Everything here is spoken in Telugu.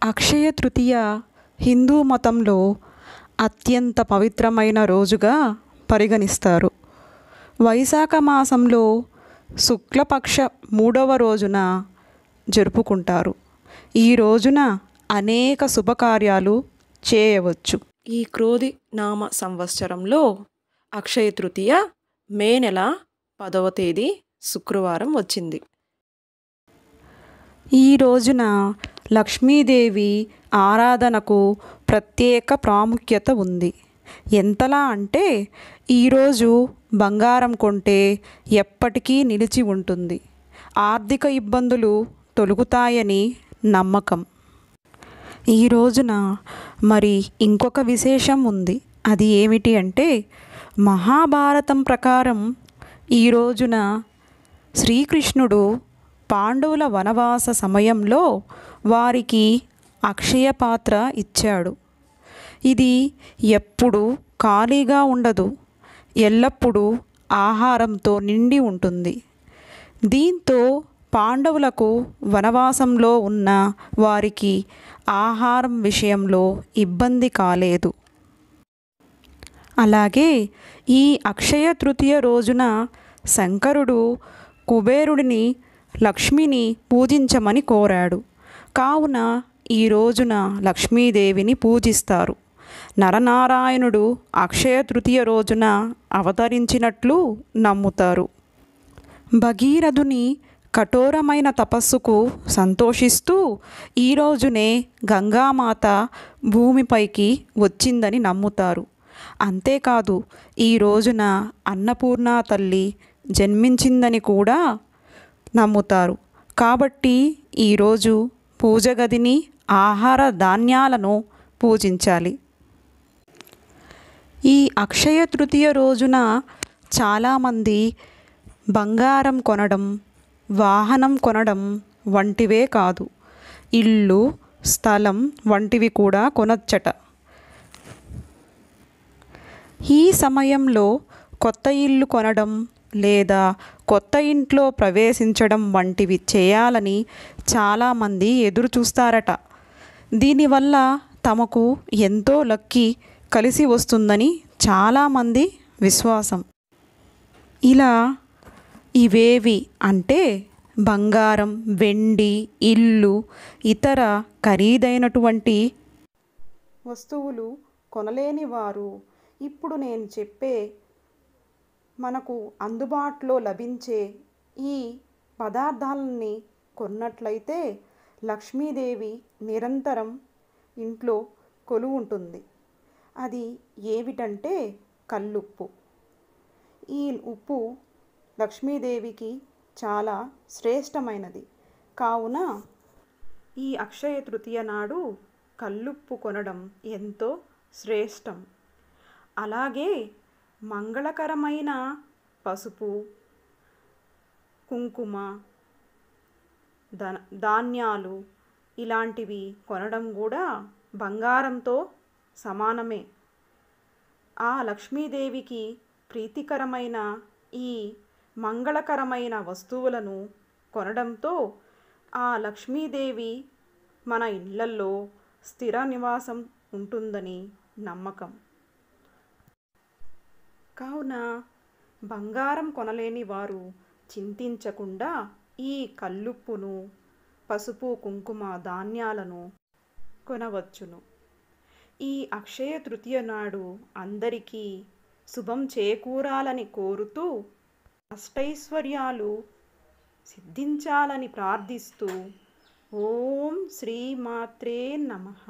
అక్షయ తృతీయ హిందూ మతంలో అత్యంత పవిత్రమైన రోజుగా పరిగణిస్తారు. వైశాఖ మాసంలో శుక్లపక్ష 3వ రోజున జరుపుకుంటారు. ఈ రోజున అనేక శుభకార్యాలు చేయవచ్చు. ఈ క్రోధి నామ సంవత్సరంలో అక్షయ తృతీయ మే నెల 10వ తేదీ శుక్రవారం వచ్చింది. ఈ రోజున లక్ష్మీదేవి ఆరాధనకు ప్రత్యేక ప్రాముఖ్యత ఉంది. ఎంతలా అంటే ఈరోజు బంగారం కొంటే ఎప్పటికీ నిలిచి ఉంటుంది. ఆర్థిక ఇబ్బందులు తొలగుతాయని నమ్మకం. ఈ రోజున మరి ఇంకొక విశేషం ఉంది. అది ఏమిటి అంటే మహాభారతం ప్రకారం ఈ రోజున శ్రీకృష్ణుడు పాండవుల వనవాస సమయంలో వారికి అక్షయ పాత్ర ఇచ్చాడు. ఇది ఎప్పుడూ ఖాళీగా ఉండదు, ఎల్లప్పుడూ ఆహారంతో నిండి ఉంటుంది. దీంతో పాండవులకు వనవాసంలో ఉన్న వారికి ఆహారం విషయంలో ఇబ్బంది కాలేదు. అలాగే ఈ అక్షయ తృతీయ రోజున శంకరుడు కుబేరుడిని లక్ష్మిని పూజించమని కోరాడు. కావున ఈ రోజున లక్ష్మీదేవిని పూజిస్తారు. నరనారాయణుడు అక్షయ తృతీయ రోజున అవతరించినట్లు నమ్ముతారు. భగీరథుని కఠోరమైన తపస్సుకు సంతోషిస్తూ ఈ రోజునే గంగామాత భూమిపైకి వచ్చిందని నమ్ముతారు. అంతేకాదు ఈ రోజున అన్నపూర్ణ తల్లి జన్మించిందని కూడా నమ్ముతారు. కాబట్టి ఈరోజు పూజ గదిని, ఆహార ధాన్యాలను పూజించాలి. ఈ అక్షయ తృతీయ రోజున చాలామంది బంగారం కొనడం, వాహనం కొనడం వంటివే కాదు, ఇల్లు, స్థలం వంటివి కూడా కొనొచ్చట. ఈ సమయంలో కొత్త ఇల్లు కొనడం లేదా కొత్త ఇంట్లో ప్రవేశించడం వంటివి చేయాలని చాలామంది ఎదురు చూస్తారట. దీనివల్ల తమకు ఎంతో లక్కీ కలిసి వస్తుందని చాలామంది విశ్వాసం. ఇలా ఇవేవి అంటే బంగారం, వెండి, ఇల్లు, ఇతర ఖరీదైనటువంటి వస్తువులు కొనలేని వారు ఇప్పుడు నేను చెప్పే మనకు అందుబాటులో లభించే ఈ పదార్థాలని కొన్నట్లయితే లక్ష్మీదేవి నిరంతరం ఇంట్లో కొలువుంటుంది. అది ఏమిటంటే కల్లుప్పు. ఈ ఉప్పు లక్ష్మీదేవికి చాలా శ్రేష్టమైనది. కావున ఈ అక్షయ తృతీయ నాడు కల్లుప్పు కొనడం ఎంతో శ్రేష్టం. అలాగే మంగళకరమైన పసుపు, కుంకుమ, ధాన్యాలు ఇలాంటివి కొనడం కూడా బంగారంతో సమానమే. ఆ లక్ష్మీదేవికి ప్రీతికరమైన ఈ మంగళకరమైన వస్తువులను కొనడంతో ఆ లక్ష్మీదేవి మన ఇళ్లల్లో స్థిర నివాసం ఉంటుందని నమ్మకం. కావున బంగారం కొనలేని వారు చింతించకుండా ఈ కల్లుప్పును, పసుపు, కుంకుమ, ధాన్యాలను కొనవచ్చును. ఈ అక్షయ తృతీయ నాడు అందరికీ శుభం చేకూరాలని కోరుతూ, అష్టైశ్వర్యాలు సిద్ధించాలని ప్రార్థిస్తూ ఓం శ్రీ మాత్రే నమః.